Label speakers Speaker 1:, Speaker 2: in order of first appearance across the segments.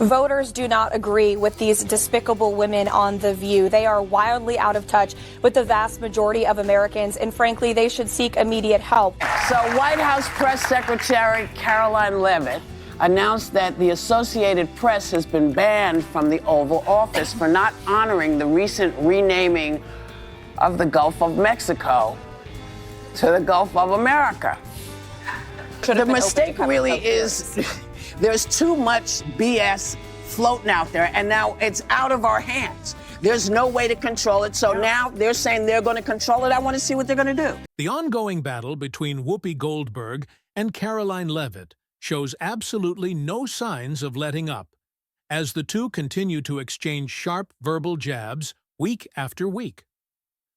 Speaker 1: Voters do not agree with these despicable women on The View. They are wildly out of touch with the vast majority of Americans, and frankly, they should seek immediate help.
Speaker 2: So White House Press Secretary Karoline Leavitt announced that the Associated Press has been banned from the Oval Office for not honoring the recent renaming of the Gulf of Mexico to the Gulf of America. The mistake really is there's too much BS floating out there, and now it's out of our hands. There's no way to control it, so now they're saying they're going to control it. I want to see what they're going to do.
Speaker 3: The ongoing battle between Whoopi Goldberg and Karoline Leavitt shows absolutely no signs of letting up, as the two continue to exchange sharp verbal jabs week after week.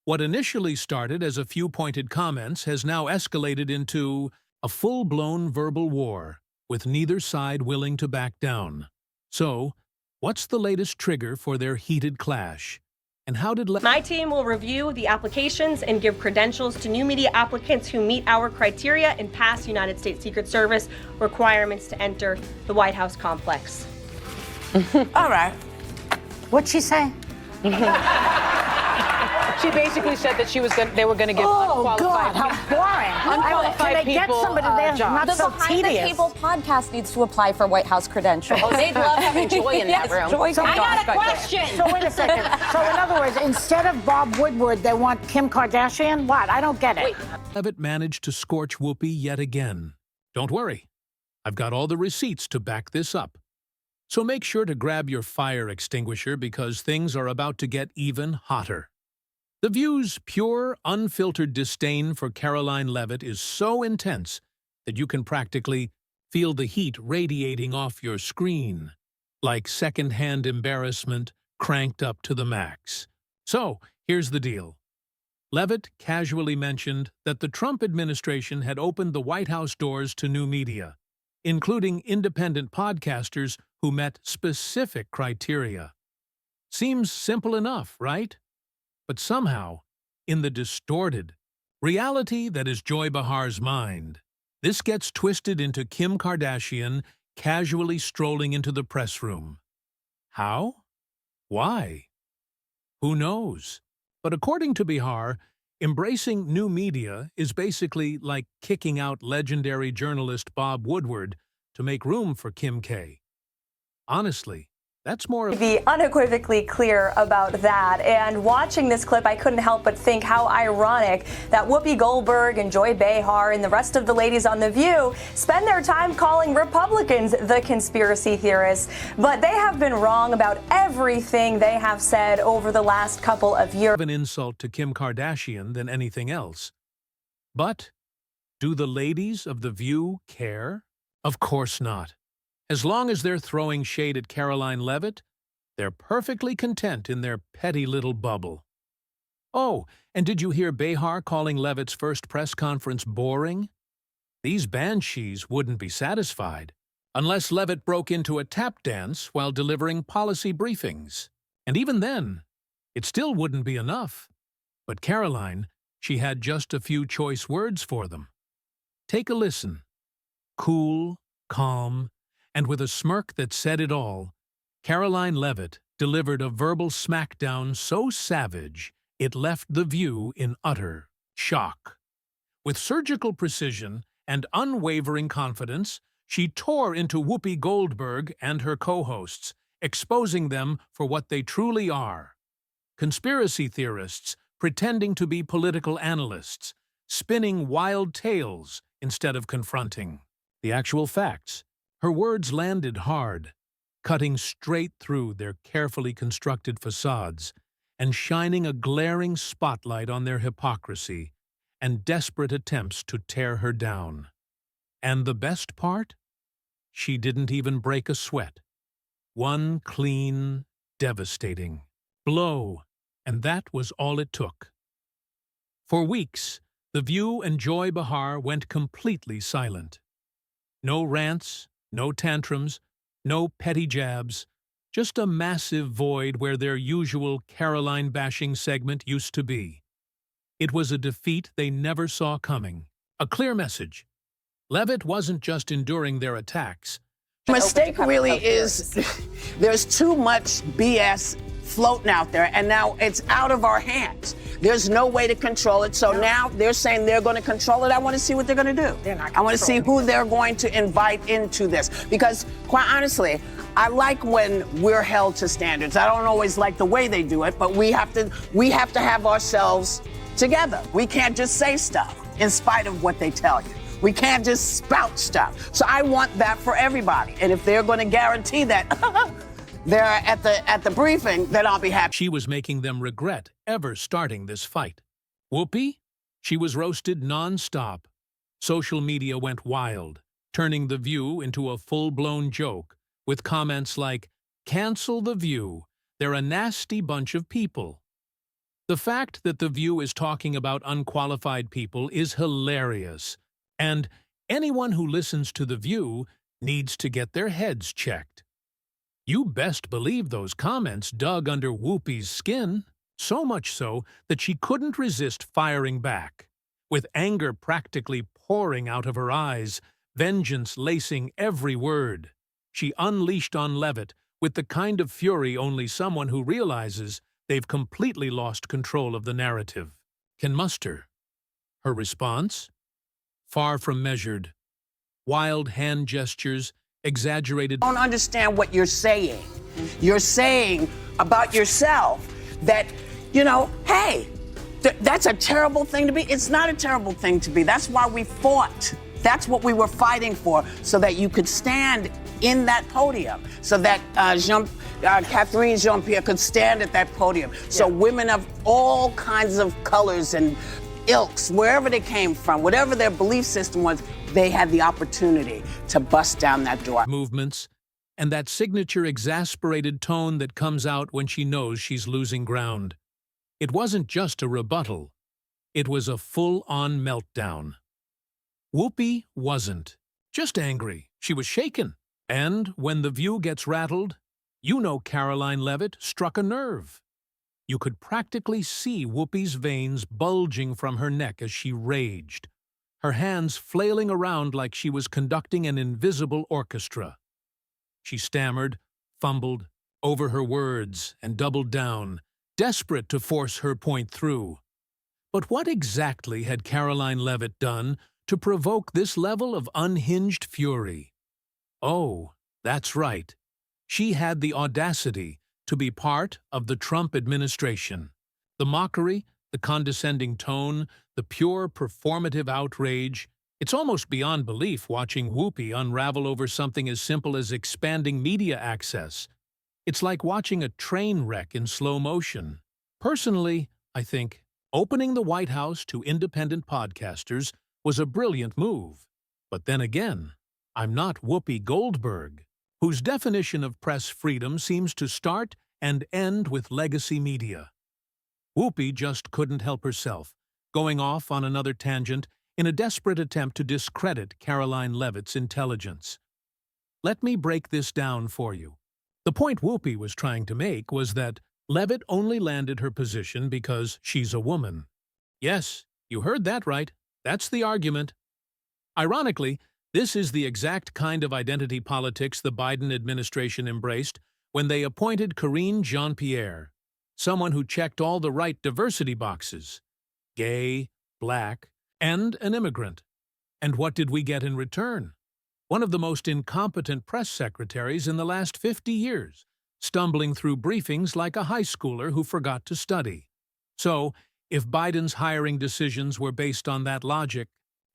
Speaker 3: What initially started as a few pointed comments has now escalated into a full-blown verbal war, with neither side willing to back down. So, what's the latest trigger for their heated clash? And how did
Speaker 4: My team will review the applications and give credentials to new media applicants who meet our criteria and pass United States Secret Service requirements to enter the White House complex.
Speaker 2: All right.
Speaker 5: What'd she say?
Speaker 6: She basically said that they were going to give unqualified.
Speaker 5: Oh God, how boring!
Speaker 6: Unqualified
Speaker 5: Can they get
Speaker 6: people,
Speaker 5: somebody there
Speaker 6: jobs.
Speaker 5: not so
Speaker 1: Behind
Speaker 5: tedious?
Speaker 1: the Table podcast needs to apply for White House credentials.
Speaker 6: Oh, they'd love having Joy in that room.
Speaker 1: Joy
Speaker 5: So
Speaker 1: can
Speaker 5: I got
Speaker 1: talk.
Speaker 5: a question. So wait a second. So in other words, instead of Bob Woodward, they want Kim Kardashian? What? I don't get it.
Speaker 3: Leavitt managed to scorch Whoopi yet again? Don't worry, I've got all the receipts to back this up. So make sure to grab your fire extinguisher because things are about to get even hotter. The View's pure, unfiltered disdain for Karoline Leavitt is so intense that you can practically feel the heat radiating off your screen, like second-hand embarrassment cranked up to the max. So, here's the deal. Leavitt casually mentioned that the Trump administration had opened the White House doors to new media, including independent podcasters who met specific criteria. Seems simple enough, right? But somehow, in the distorted reality that is Joy Behar's mind, this gets twisted into Kim Kardashian casually strolling into the press room. How? Why? Who knows? But according to Behar, embracing new media is basically like kicking out legendary journalist Bob Woodward to make room for Kim K. Honestly, that's more of
Speaker 1: Be unequivocally clear about that. And watching this clip, I couldn't help but think how ironic that Whoopi Goldberg and Joy Behar and the rest of the ladies on The View spend their time calling Republicans the conspiracy theorists. But they have been wrong about everything they have said over the last couple of years.
Speaker 3: an insult to Kim Kardashian than anything else. But do the ladies of The View care? Of course not. As long as they're throwing shade at Karoline Leavitt, they're perfectly content in their petty little bubble. Oh, and did you hear Behar calling Leavitt's first press conference boring? These banshees wouldn't be satisfied unless Leavitt broke into a tap dance while delivering policy briefings. And even then, it still wouldn't be enough. But Karoline, she had just a few choice words for them. Take a listen. Cool, calm, and with a smirk that said it all, Karoline Leavitt delivered a verbal smackdown so savage it left The View in utter shock. With surgical precision and unwavering confidence, she tore into Whoopi Goldberg and her co-hosts, exposing them for what they truly are: conspiracy theorists pretending to be political analysts, spinning wild tales instead of confronting the actual facts. Her words landed hard, cutting straight through their carefully constructed facades and shining a glaring spotlight on their hypocrisy and desperate attempts to tear her down. And the best part? She didn't even break a sweat. One clean, devastating blow, and that was all it took. For weeks, The View and Joy Behar went completely silent. No rants, no tantrums, no petty jabs, just a massive void where their usual Karoline-bashing segment used to be. It was a defeat they never saw coming. A clear message. Leavitt wasn't just enduring their attacks.
Speaker 2: Mistake really is, there's too much BS floating out there, and now it's out of our hands. There's no way to control it, so now they're saying they're going to control it. I want to see what they're going to do. I want to see who they're going to invite into this, because quite honestly, I like when we're held to standards. I don't always like the way they do it, but we have to have ourselves together. We can't just say stuff in spite of what they tell you. We can't just spout stuff. So I want that for everybody. And if they're going to guarantee that they're at the briefing, then I'll be happy.
Speaker 3: She was making them regret ever starting this fight. Whoopi? She was roasted non-stop. Social media went wild, turning The View into a full-blown joke, with comments like, "Cancel The View. They're a nasty bunch of people." The fact that The View is talking about unqualified people is hilarious. And anyone who listens to The View needs to get their heads checked. You best believe those comments dug under Whoopi's skin, so much so that she couldn't resist firing back. With anger practically pouring out of her eyes, vengeance lacing every word, she unleashed on Leavitt with the kind of fury only someone who realizes they've completely lost control of the narrative can muster. Her response? Far from measured. Wild hand gestures, exaggerated.
Speaker 2: I don't understand what you're saying. You're saying about yourself that, hey, that's a terrible thing to be. It's not a terrible thing to be. That's why we fought. That's what we were fighting for, so that you could stand in that podium, so that Catherine Jean-Pierre could stand at that podium. So women of all kinds of colors and ilks, wherever they came from, whatever their belief system was, they had the opportunity to bust down that door.
Speaker 3: Movements, and that signature exasperated tone that comes out when she knows she's losing ground. It wasn't just a rebuttal. It was a full-on meltdown. Whoopi wasn't just angry. She was shaken. And when The View gets rattled, Karoline Leavitt struck a nerve. You could practically see Whoopi's veins bulging from her neck as she raged, her hands flailing around like she was conducting an invisible orchestra. She stammered, fumbled over her words, and doubled down, desperate to force her point through. But what exactly had Karoline Leavitt done to provoke this level of unhinged fury? Oh, that's right. She had the audacity to be part of the Trump administration. The mockery, the condescending tone, the pure performative outrage. It's almost beyond belief watching Whoopi unravel over something as simple as expanding media access. It's like watching a train wreck in slow motion. Personally, I think opening the White House to independent podcasters was a brilliant move. But then again, I'm not Whoopi Goldberg, whose definition of press freedom seems to start and end with legacy media. Whoopi just couldn't help herself, going off on another tangent in a desperate attempt to discredit Karoline Leavitt's intelligence. Let me break this down for you. The point Whoopi was trying to make was that Leavitt only landed her position because she's a woman. Yes, you heard that right. That's the argument. Ironically, this is the exact kind of identity politics the Biden administration embraced when they appointed Karoline Jean-Pierre, someone who checked all the right diversity boxes: gay, black, and an immigrant. And what did we get in return? One of the most incompetent press secretaries in the last 50 years, stumbling through briefings like a high schooler who forgot to study. So, if Biden's hiring decisions were based on that logic,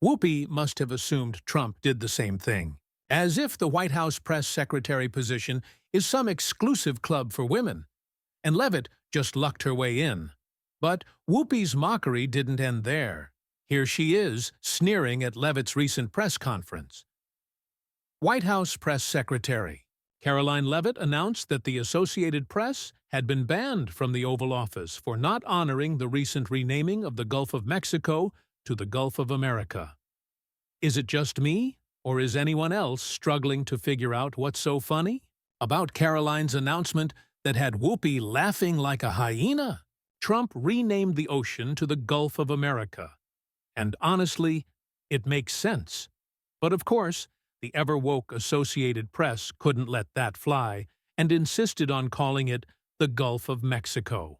Speaker 3: Whoopi must have assumed Trump did the same thing. As if the White House press secretary position is some exclusive club for women. And Leavitt just lucked her way in. But Whoopi's mockery didn't end there. Here she is, sneering at Leavitt's recent press conference. White House press secretary Karoline Leavitt announced that the Associated Press had been banned from the Oval Office for not honoring the recent renaming of the Gulf of Mexico to the Gulf of America. Is it just me, or is anyone else struggling to figure out what's so funny about Karoline's announcement that had Whoopi laughing like a hyena? Trump renamed the ocean to the Gulf of America. And honestly, it makes sense. But of course, the ever-woke Associated Press couldn't let that fly and insisted on calling it the Gulf of Mexico.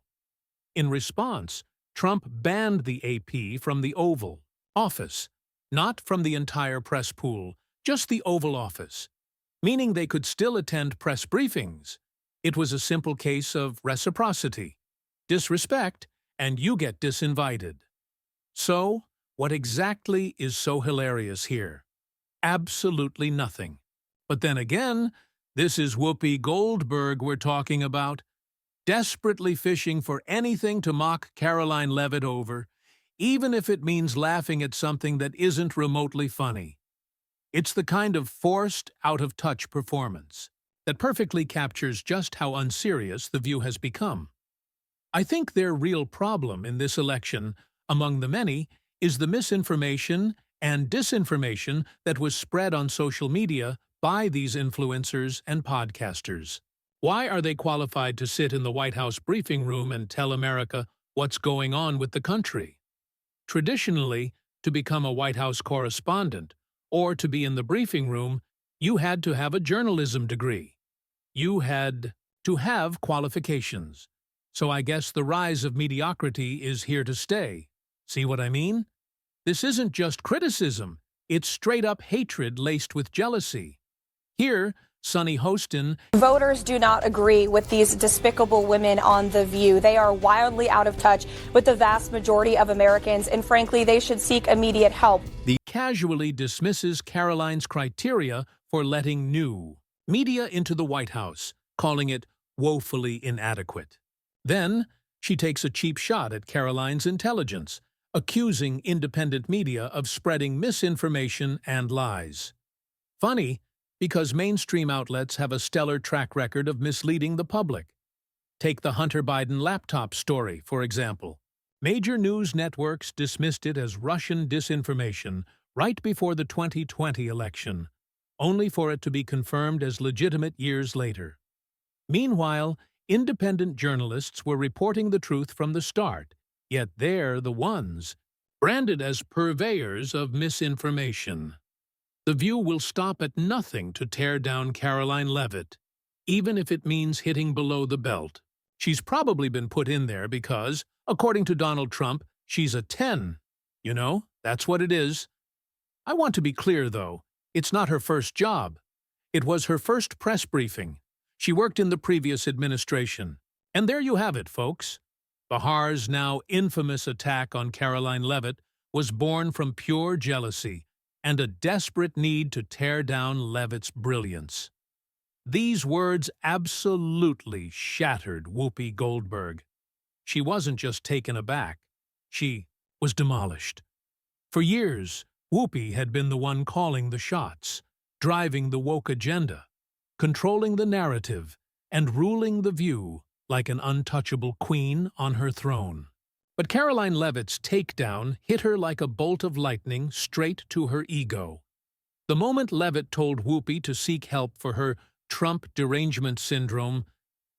Speaker 3: In response, Trump banned the AP from the Oval Office, not from the entire press pool, just the Oval Office, meaning they could still attend press briefings. It was a simple case of reciprocity. Disrespect, and you get disinvited. So, what exactly is so hilarious here? Absolutely nothing. But then again, this is Whoopi Goldberg we're talking about, desperately fishing for anything to mock Karoline Leavitt over, even if it means laughing at something that isn't remotely funny. It's the kind of forced, out-of-touch performance that perfectly captures just how unserious The View has become. I think their real problem in this election, among the many, is the misinformation and disinformation that was spread on social media by these influencers and podcasters. Why are they qualified to sit in the White House briefing room and tell America what's going on with the country? Traditionally, to become a White House correspondent or to be in the briefing room, you had to have a journalism degree. You had to have qualifications. So I guess the rise of mediocrity is here to stay. See what I mean? This isn't just criticism, it's straight-up hatred laced with jealousy. Here, Sunny Hostin.
Speaker 1: Voters do not agree with these despicable women on The View. They are wildly out of touch with the vast majority of Americans, and frankly, they should seek immediate help.
Speaker 3: Casually dismisses Karoline's criteria for letting new media into the White House, calling it woefully inadequate. Then, she takes a cheap shot at Karoline's intelligence, accusing independent media of spreading misinformation and lies. Funny, because mainstream outlets have a stellar track record of misleading the public. Take the Hunter Biden laptop story, for example. Major news networks dismissed it as Russian disinformation right before the 2020 election, only for it to be confirmed as legitimate years later. Meanwhile, independent journalists were reporting the truth from the start, yet they're the ones branded as purveyors of misinformation. The View will stop at nothing to tear down Karoline Leavitt, even if it means hitting below the belt. She's probably been put in there because, according to Donald Trump, she's a 10. You know, that's what it is. I want to be clear, though. It's not her first job. It was her first press briefing. She worked in the previous administration. And there you have it, folks. Bahar's now infamous attack on Karoline Leavitt was born from pure jealousy and a desperate need to tear down Leavitt's brilliance. These words absolutely shattered Whoopi Goldberg. She wasn't just taken aback. She was demolished. For years, Whoopi had been the one calling the shots, driving the woke agenda, controlling the narrative, and ruling The View like an untouchable queen on her throne. But Karoline Leavitt's takedown hit her like a bolt of lightning straight to her ego. The moment Leavitt told Whoopi to seek help for her Trump derangement syndrome,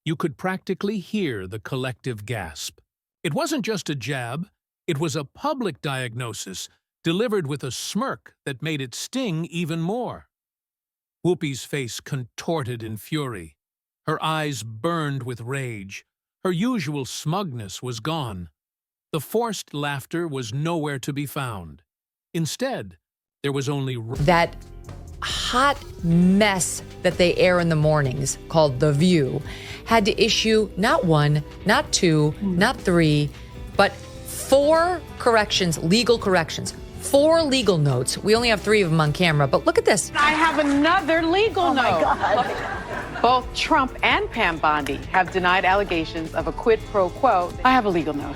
Speaker 3: you could practically hear the collective gasp. It wasn't just a jab, it was a public diagnosis delivered with a smirk that made it sting even more. Whoopi's face contorted in fury. Her eyes burned with rage. Her usual smugness was gone. The forced laughter was nowhere to be found. Instead, there was only
Speaker 7: that hot mess that they air in the mornings, called The View, had to issue not one, not two, not three, but 4 corrections, legal corrections. 4 legal notes. We only have 3 of them on camera, but look at this.
Speaker 6: I have another legal note.
Speaker 5: Oh, my God.
Speaker 6: Both Trump and Pam Bondi have denied allegations of a quid pro quo. I have a legal note.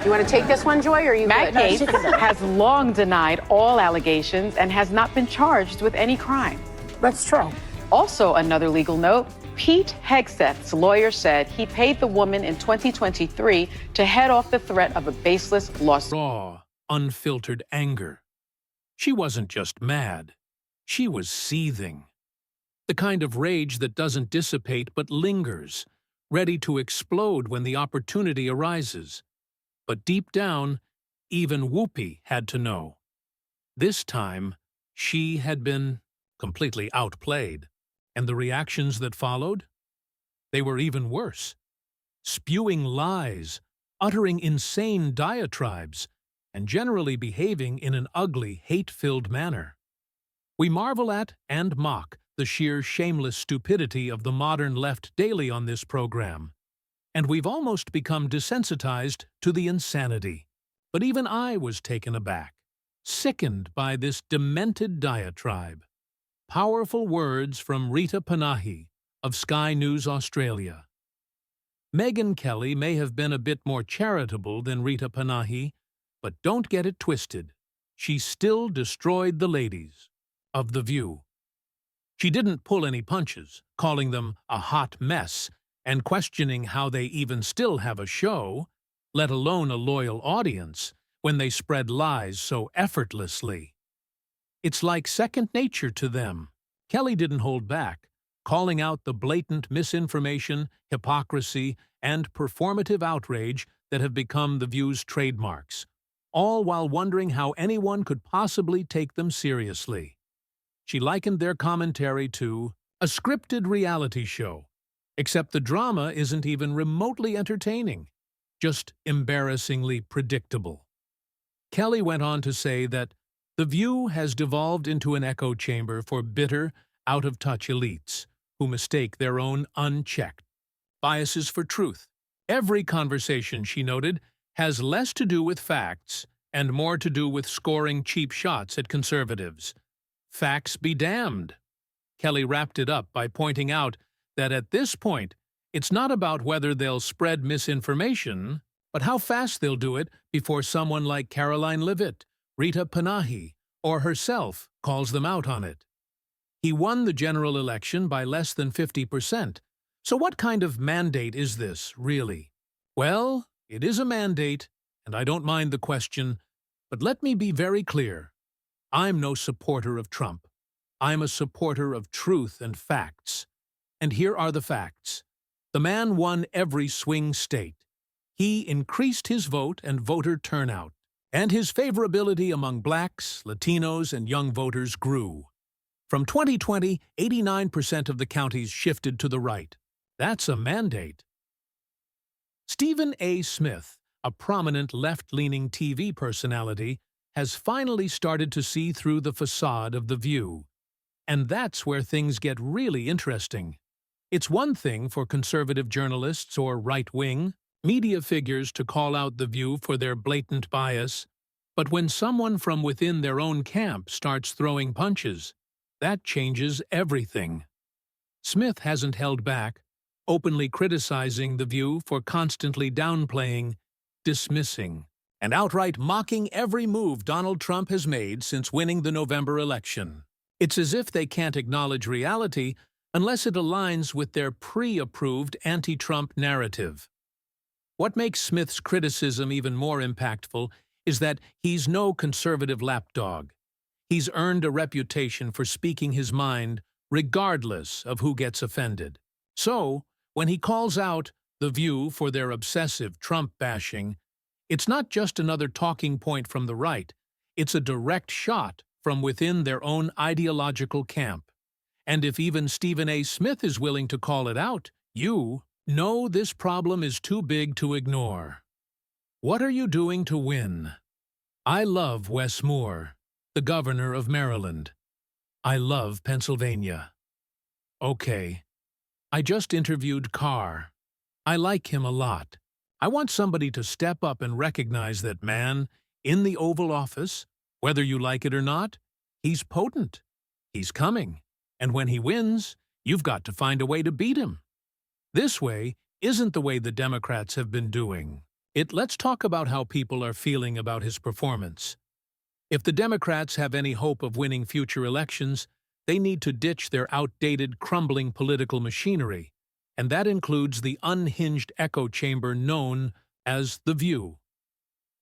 Speaker 8: You want to take this one, Joy, or are you
Speaker 6: Matt
Speaker 8: good?
Speaker 6: Gaetz has long denied all allegations and has not been charged with any crime.
Speaker 5: That's true.
Speaker 6: Also, another legal note, Pete Hegseth's lawyer said he paid the woman in 2023 to head off the threat of a baseless lawsuit.
Speaker 3: raw, unfiltered anger. She wasn't just mad. She was seething. The kind of rage that doesn't dissipate but lingers, ready to explode when the opportunity arises. But deep down, even Whoopi had to know. This time, she had been completely outplayed. And the reactions that followed? They were even worse. Spewing lies, uttering insane diatribes, and generally behaving in an ugly, hate-filled manner. We marvel at and mock the sheer shameless stupidity of the modern left daily on this program, and we've almost become desensitized to the insanity. But even I was taken aback, sickened by this demented diatribe. Powerful words from Rita Panahi of Sky News Australia. Megyn Kelly may have been a bit more charitable than Rita Panahi, but don't get it twisted. She still destroyed the ladies of The View. She didn't pull any punches, calling them a hot mess and questioning how they even still have a show, let alone a loyal audience, when they spread lies so effortlessly. It's like second nature to them. Kelly didn't hold back, calling out the blatant misinformation, hypocrisy, and performative outrage that have become The View's trademarks, all while wondering how anyone could possibly take them seriously. She likened their commentary to a scripted reality show, except the drama isn't even remotely entertaining, just embarrassingly predictable. Kelly went on to say that The View has devolved into an echo chamber for bitter, out-of-touch elites who mistake their own unchecked biases for truth. Every conversation, she noted, has less to do with facts and more to do with scoring cheap shots at conservatives. Facts be damned. Kelly wrapped it up by pointing out that at this point, it's not about whether they'll spread misinformation, but how fast they'll do it before someone like Karoline Leavitt, Rita Panahi, or herself calls them out on it. He won the general election by less than 50%. So what kind of mandate is this, really? Well, it is a mandate, and I don't mind the question, but let me be very clear. I'm no supporter of Trump. I'm a supporter of truth and facts. And here are the facts. The man won every swing state. He increased his vote and voter turnout, and his favorability among blacks, Latinos, and young voters grew. From 2020, 89% of the counties shifted to the right. That's a mandate. Stephen A. Smith, a prominent left-leaning TV personality, has finally started to see through the facade of The View. And that's where things get really interesting. It's one thing for conservative journalists or right-wing media figures to call out The View for their blatant bias, but when someone from within their own camp starts throwing punches, that changes everything. Smith hasn't held back, openly criticizing The View for constantly downplaying, dismissing, and outright mocking every move Donald Trump has made since winning the November election. It's as if they can't acknowledge reality unless it aligns with their pre-approved anti-Trump narrative. What makes Smith's criticism even more impactful is that he's no conservative lapdog. He's earned a reputation for speaking his mind regardless of who gets offended. So, when he calls out The View for their obsessive Trump bashing, it's not just another talking point from the right, it's a direct shot from within their own ideological camp. And if even Stephen A. Smith is willing to call it out, you know this problem is too big to ignore. What are you doing to win? I love Wes Moore, the governor of Maryland. I love Pennsylvania. Okay, I just interviewed Carr. I like him a lot. I want somebody to step up and recognize that man, in the Oval Office, whether you like it or not, he's potent. He's coming. And when he wins, you've got to find a way to beat him. This way isn't the way the Democrats have been doing. Let's talk about how people are feeling about his performance. If the Democrats have any hope of winning future elections, they need to ditch their outdated, crumbling political machinery, and that includes the unhinged echo chamber known as The View.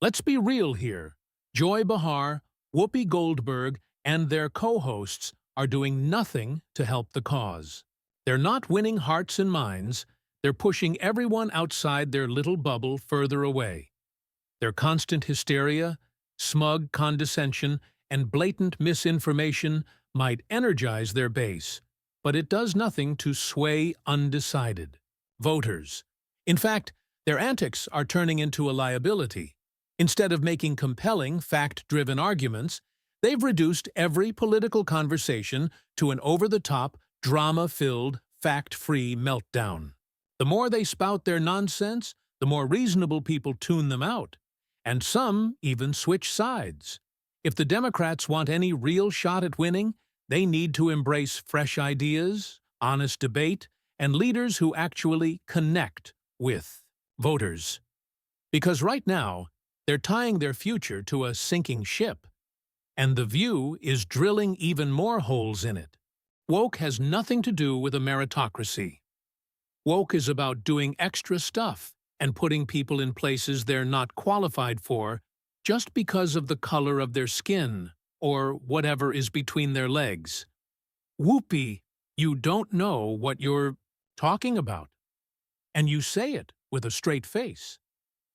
Speaker 3: Let's be real here. Joy Behar, Whoopi Goldberg, and their co-hosts are doing nothing to help the cause. They're not winning hearts and minds, they're pushing everyone outside their little bubble further away. Their constant hysteria, smug condescension, and blatant misinformation might energize their base, but it does nothing to sway undecided voters. In fact, their antics are turning into a liability. Instead of making compelling, fact-driven arguments, they've reduced every political conversation to an over-the-top, drama-filled, fact-free meltdown. The more they spout their nonsense, the more reasonable people tune them out, and some even switch sides. If the Democrats want any real shot at winning, they need to embrace fresh ideas, honest debate, and leaders who actually connect with voters. Because right now, they're tying their future to a sinking ship, and The View is drilling even more holes in it. Woke has nothing to do with a meritocracy. Woke is about doing extra stuff and putting people in places they're not qualified for just because of the color of their skin or whatever is between their legs. Whoopi, you don't know what you're talking about. And you say it with a straight face.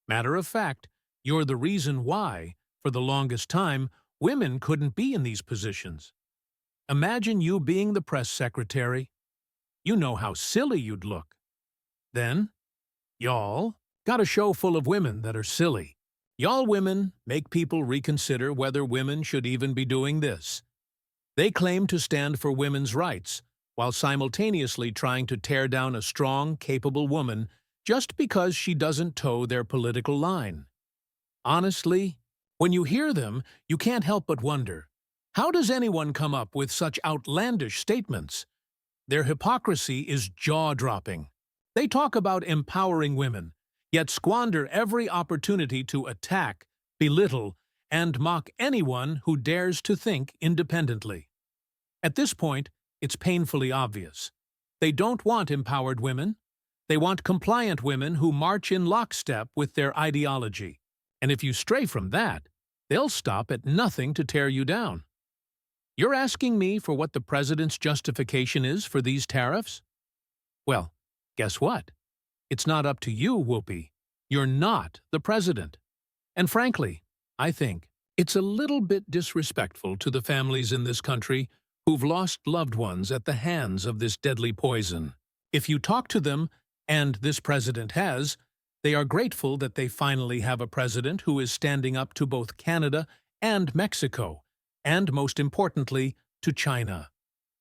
Speaker 3: Matter of fact, you're the reason why, for the longest time, women couldn't be in these positions. Imagine you being the press secretary. You know how silly you'd look. Then, y'all got a show full of women that are silly. Y'all women make people reconsider whether women should even be doing this. They claim to stand for women's rights, while simultaneously trying to tear down a strong, capable woman just because she doesn't toe their political line. Honestly, when you hear them, you can't help but wonder, how does anyone come up with such outlandish statements? Their hypocrisy is jaw-dropping. They talk about empowering women, yet squander every opportunity to attack, belittle, and mock anyone who dares to think independently. At this point, it's painfully obvious. They don't want empowered women. They want compliant women who march in lockstep with their ideology. And if you stray from that, they'll stop at nothing to tear you down. You're asking me for what the president's justification is for these tariffs? Well, guess what? It's not up to you, Whoopi. You're not the president. And frankly, I think it's a little bit disrespectful to the families in this country who've lost loved ones at the hands of this deadly poison. If you talk to them, and this president has, they are grateful that they finally have a president who is standing up to both Canada and Mexico, and most importantly, to China.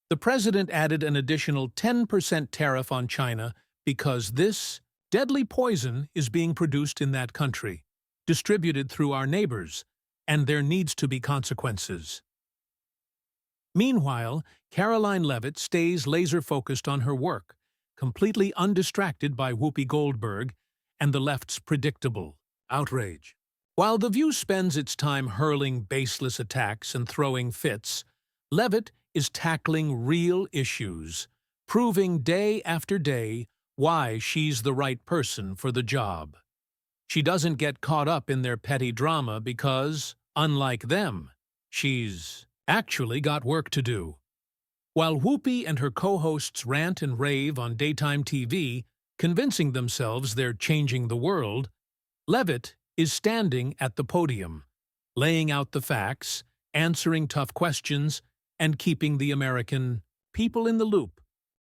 Speaker 3: The president added an additional 10% tariff on China because this deadly poison is being produced in that country, distributed through our neighbors, and there needs to be consequences. Meanwhile, Karoline Leavitt stays laser-focused on her work, completely undistracted by Whoopi Goldberg and the left's predictable outrage. While The View spends its time hurling baseless attacks and throwing fits, Leavitt is tackling real issues, proving day after day why she's the right person for the job. She doesn't get caught up in their petty drama because, unlike them, she's actually got work to do. While Whoopi and her co-hosts rant and rave on daytime TV, convincing themselves they're changing the world, Leavitt is standing at the podium, laying out the facts, answering tough questions, and keeping the American people in the loop.